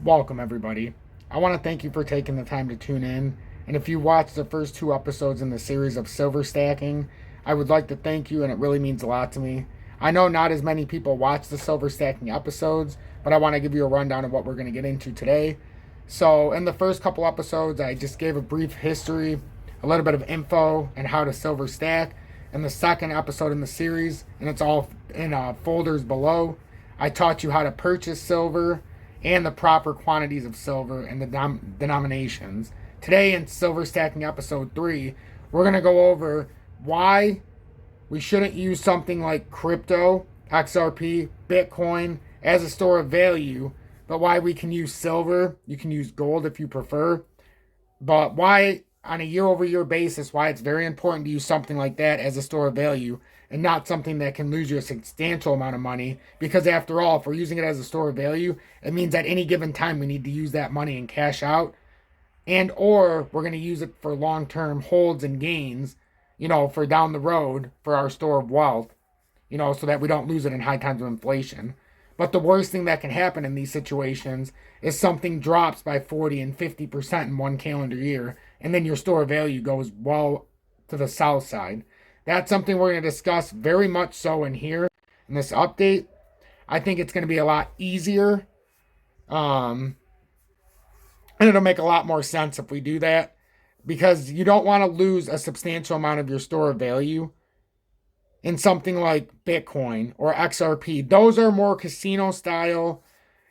Welcome, everybody. I want to thank you for taking the time to tune in. And if you watched the first two episodes in the series of silver stacking, I would like to thank you, and it really means a lot to me. I know not as many people watch the silver stacking episodes, but I want to give you a rundown of what we're going to get into today. So, in the first couple episodes, I just gave a brief history, a little bit of info, and how to silver stack. In the second episode in the series, and it's all in folders below, I taught you how to purchase silver and the proper quantities of silver and the denominations. Today, in Silver Stacking Episode 3, we're going to go over why we shouldn't use something like crypto, XRP, Bitcoin as a store of value, but why we can use silver. You can use gold if you prefer. But why, on a year-over-year basis, why it's very important to use something like that as a store of value and not something that can lose you a substantial amount of money. Because after all, if we're using it as a store of value, it means at any given time we need to use that money and cash out. And or we're going to use it for long-term holds and gains, for down the road for our store of wealth, so that we don't lose it in high times of inflation. But the worst thing that can happen in these situations is something drops by 40 and 50% in one calendar year, and then your store of value goes well to the south side. That's something we're going to discuss very much so in here in this update. I think it's going to be a lot easier, and it'll make a lot more sense if we do that, because you don't want to lose a substantial amount of your store of value in something like Bitcoin or XRP. Those are more casino style.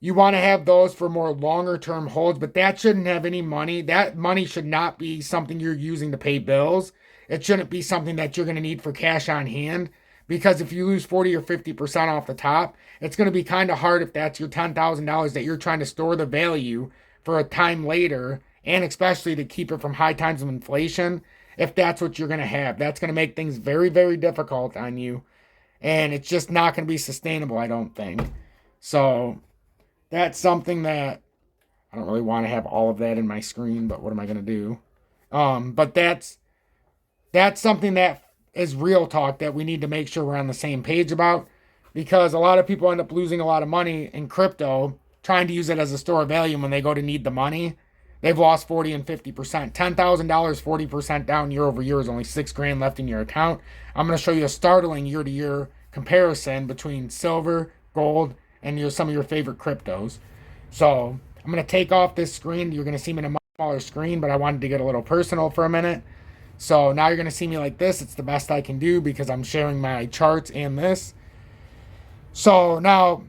You want to have those for more longer term holds, but that shouldn't have any money. That money should not be something you're using to pay bills. It shouldn't be something that you're going to need for cash on hand, because if you lose 40 or 50% off the top, it's going to be kind of hard if that's your $10,000 that you're trying to store the value for a time later, and especially to keep it from high times of inflation. If that's what you're going to have, that's going to make things very, very difficult on you. And it's just not going to be sustainable, I don't think. So that's something that I don't really want to have all of that in my screen, but what am I going to do? But that's something that is real talk that we need to make sure we're on the same page about, because a lot of people end up losing a lot of money in crypto trying to use it as a store of value. When they go to need the money, they've lost 40 and 50%. $10,000, 40% down year over year is only $6,000 left in your account. I'm going to show you a startling year to year comparison between silver, gold, and some of your favorite cryptos. So I'm going to take off this screen. You're going to see me in a much smaller screen, but I wanted to get a little personal for a minute. So now you're going to see me like this. It's the best I can do because I'm sharing my charts and this. So now,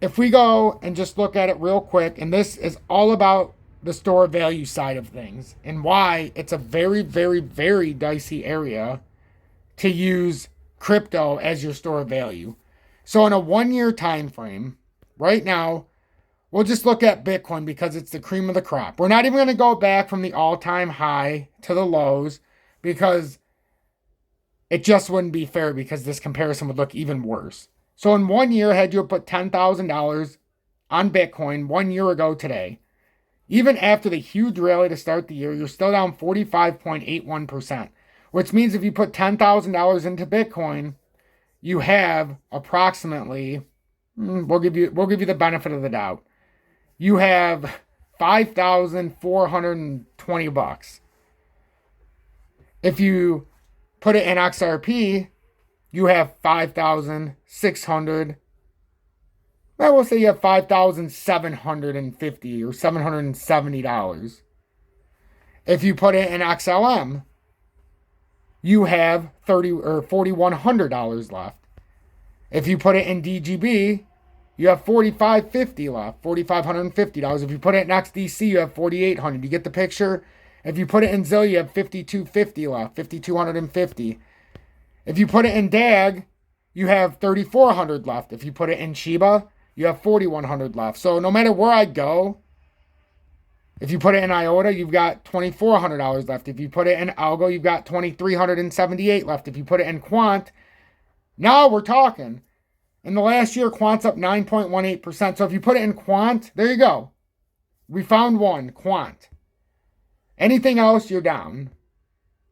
if we go and just look at it real quick, and this is all about the store value side of things and why it's a very, very, very dicey area to use crypto as your store of value. So in a 1 year time frame, right now, we'll just look at Bitcoin because it's the cream of the crop. We're not even going to go back from the all-time high to the lows, because it just wouldn't be fair, because this comparison would look even worse. So in 1 year, had you put $10,000 on Bitcoin 1 year ago today, even after the huge rally to start the year, you're still down 45.81%, which means if you put $10,000 into Bitcoin, you have approximately, we'll give you the benefit of the doubt. You have $5,420. If you put it in XRP, you have 5,600. I will say you have $5,750 or $770. If you put it in XLM, you have $4,100 left. If you put it in DGB, you have $4,550 left, $4,550. If you put it in XDC, you have $4,800. You get the picture? If you put it in ZIL, you have $5,250 left, $5,250. If you put it in DAG, you have $3,400 left. If you put it in Shiba, you have $4,100 left. So no matter where I go, if you put it in IOTA, you've got $2,400 left. If you put it in Algo, you've got $2,378 left. If you put it in Quant, now we're talking. In the last year, Quant's up 9.18%. So if you put it in Quant, there you go. We found one, Quant. Anything else, you're down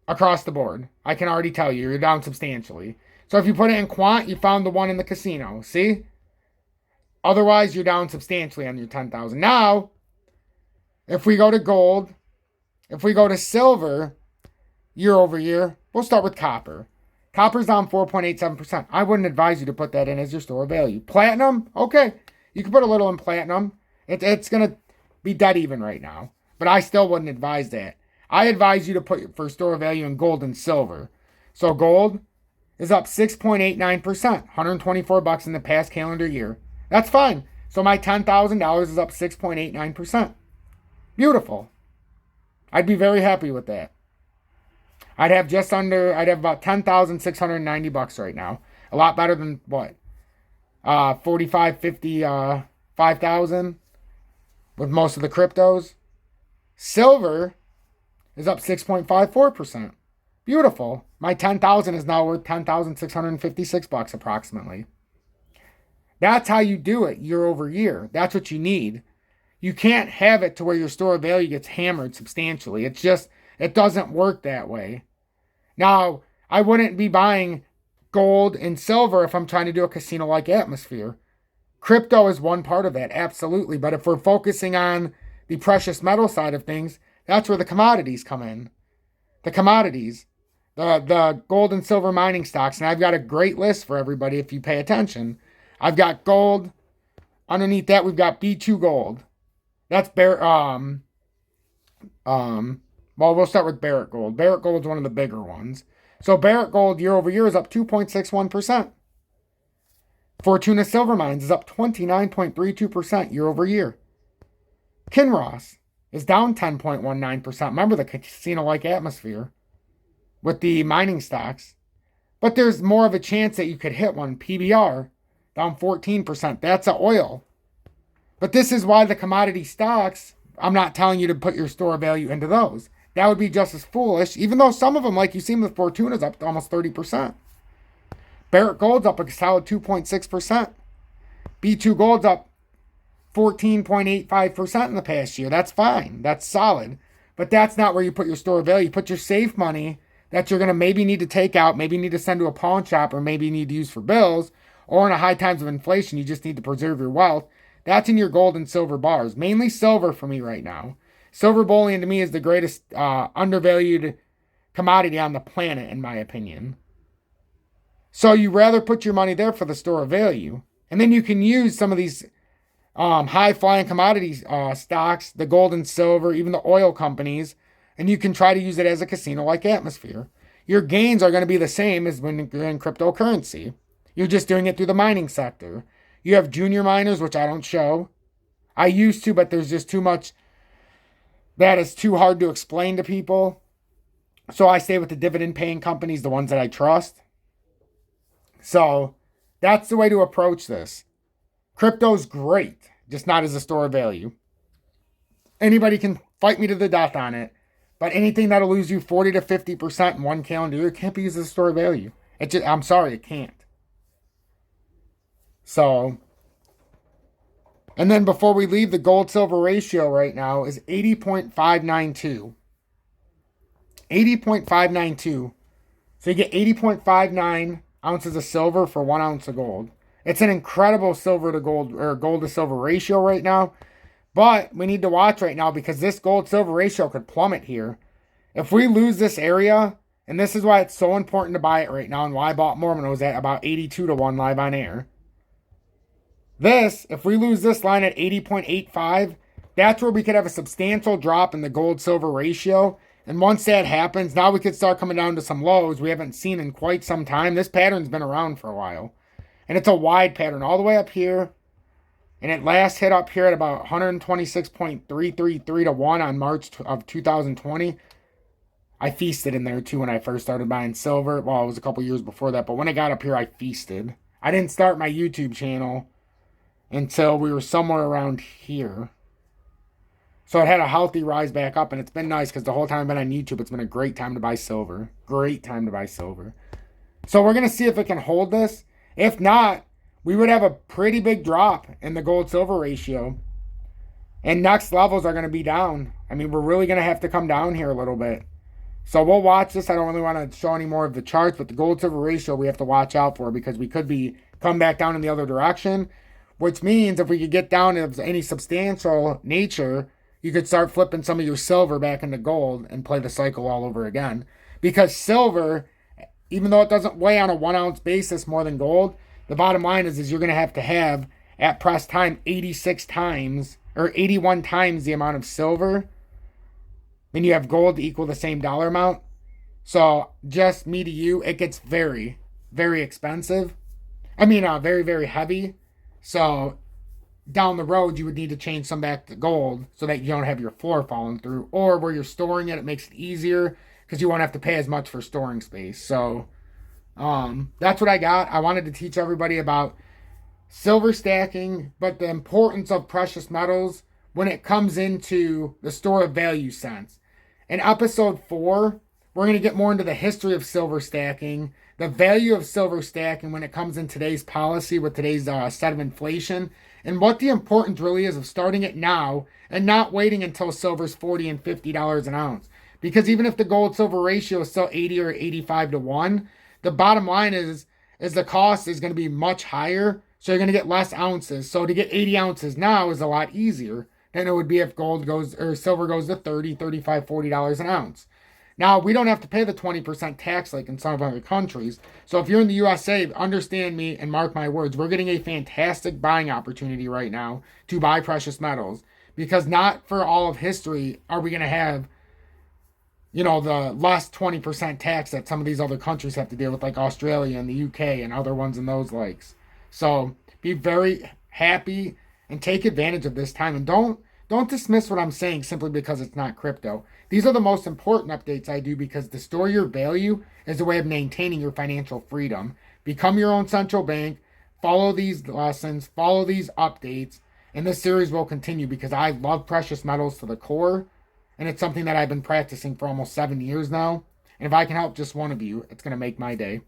across the board. I can already tell you, you're down substantially. So if you put it in Quant, you found the one in the casino. See? Otherwise, you're down substantially on your 10,000. Now, if we go to gold, if we go to silver, year over year, we'll start with copper. Copper's down 4.87%. I wouldn't advise you to put that in as your store of value. Platinum, okay. You can put a little in platinum. It's going to be dead even right now. But I still wouldn't advise that. I advise you to put for store of value in gold and silver. So gold is up 6.89%, $124 in the past calendar year. That's fine. So my $10,000 is up 6.89%. Beautiful. I'd be very happy with that. I'd have about $10,690 right now. A lot better than what? 45, 50, 5,000 with most of the cryptos. Silver is up 6.54%. Beautiful. My 10,000 is now worth $10,656 approximately. That's how you do it year over year. That's what you need. You can't have it to where your store of value gets hammered substantially. It doesn't work that way. Now, I wouldn't be buying gold and silver if I'm trying to do a casino-like atmosphere. Crypto is one part of that, absolutely. But if we're focusing on the precious metal side of things, that's where the commodities come in. The commodities, the gold and silver mining stocks. And I've got a great list for everybody if you pay attention. I've got gold. Underneath that, we've got B2 gold. That's well, we'll start with Barrick Gold. Barrick Gold is one of the bigger ones. So Barrick Gold year over year is up 2.61%. Fortuna Silver Mines is up 29.32% year over year. Kinross is down 10.19%. Remember the casino-like atmosphere with the mining stocks. But there's more of a chance that you could hit one. PBR, down 14%. That's a oil. But this is why the commodity stocks, I'm not telling you to put your store value into those. That would be just as foolish, even though some of them, like you see with Fortuna's up to almost 30%. Barrick Gold's up a solid 2.6%. B2 Gold's up 14.85% in the past year. That's fine. That's solid. But that's not where you put your store value. You put your safe money that you're going to maybe need to take out, maybe need to send to a pawn shop, or maybe need to use for bills, or in a high times of inflation, you just need to preserve your wealth. That's in your gold and silver bars. Mainly silver for me right now. Silver bullion to me is the greatest undervalued commodity on the planet, in my opinion. So you rather put your money there for the store of value. And then you can use some of these high-flying commodities stocks, the gold and silver, even the oil companies, and you can try to use it as a casino-like atmosphere. Your gains are going to be the same as when you're in cryptocurrency. You're just doing it through the mining sector. You have junior miners, which I don't show. I used to, but there's just too much that is too hard to explain to people. So I stay with the dividend-paying companies, the ones that I trust. So that's the way to approach this. Crypto's great, just not as a store of value. Anybody can fight me to the death on it, but anything that'll lose you 40 to 50% in one calendar year can't be used as a store of value. I'm sorry, it can't. So, and then before we leave, the gold-silver ratio right now is 80.592. 80.592. So you get 80.59 ounces of silver for 1 ounce of gold. It's an incredible silver to gold or gold to silver ratio right now. But we need to watch right now because this gold-silver ratio could plummet here. If we lose this area, and this is why it's so important to buy it right now and why I bought more when it was at about 82 to 1 live on air. If we lose this line at 80.85, that's where we could have a substantial drop in the gold-silver ratio. And once that happens, now we could start coming down to some lows we haven't seen in quite some time. This pattern's been around for a while. And it's a wide pattern all the way up here. And it last hit up here at about 126.333 to 1 on March of 2020. I feasted in there too when I first started buying silver. Well, it was a couple years before that. But when I got up here, I feasted. I didn't start my YouTube channel until we were somewhere around here. So it had a healthy rise back up, and it's been nice because the whole time I've been on YouTube, it's been a great time to buy silver. Great time to buy silver. So we're going to see if it can hold this. If not, we would have a pretty big drop in the gold-silver ratio. And next levels are going to be down. I mean, we're really going to have to come down here a little bit. So we'll watch this. I don't really want to show any more of the charts, but the gold-silver ratio we have to watch out for because we could be come back down in the other direction. which means if we could get down to any substantial nature, you could start flipping some of your silver back into gold and play the cycle all over again. Because silver, even though it doesn't weigh on a 1 ounce basis more than gold, the bottom line is you're going to have at press time 86 times or 81 times the amount of silver. Then you have gold to equal the same dollar amount. So just me to you, it gets very, very expensive. Very, very heavy. So down the road, you would need to change some back to gold so that you don't have your floor falling through. Or where you're storing it, it makes it easier because you won't have to pay as much for storing space. So that's what I got. I wanted to teach everybody about silver stacking, but the importance of precious metals when it comes into the store of value sense. In episode 4, we're going to get more into the history of silver stacking, the value of silver stacking when it comes in today's policy with today's set of inflation, and what the importance really is of starting it now and not waiting until silver's $40 and $50 an ounce. Because even if the gold-silver ratio is still 80 or 85 to 1, the bottom line is the cost is going to be much higher, so you're going to get less ounces. So to get 80 ounces now is a lot easier than it would be if silver goes to $30, $35, $40 an ounce. Now, we don't have to pay the 20% tax like in some of other countries. So if you're in the USA, understand me and mark my words. We're getting a fantastic buying opportunity right now to buy precious metals. Because not for all of history are we going to have, the less 20% tax that some of these other countries have to deal with, like Australia and the UK and other ones in those likes. So be very happy and take advantage of this time. And don't dismiss what I'm saying simply because it's not crypto. These are the most important updates I do because to store your value is a way of maintaining your financial freedom. Become your own central bank. Follow these lessons. Follow these updates. And this series will continue because I love precious metals to the core. And it's something that I've been practicing for almost 7 years now. And if I can help just one of you, it's going to make my day.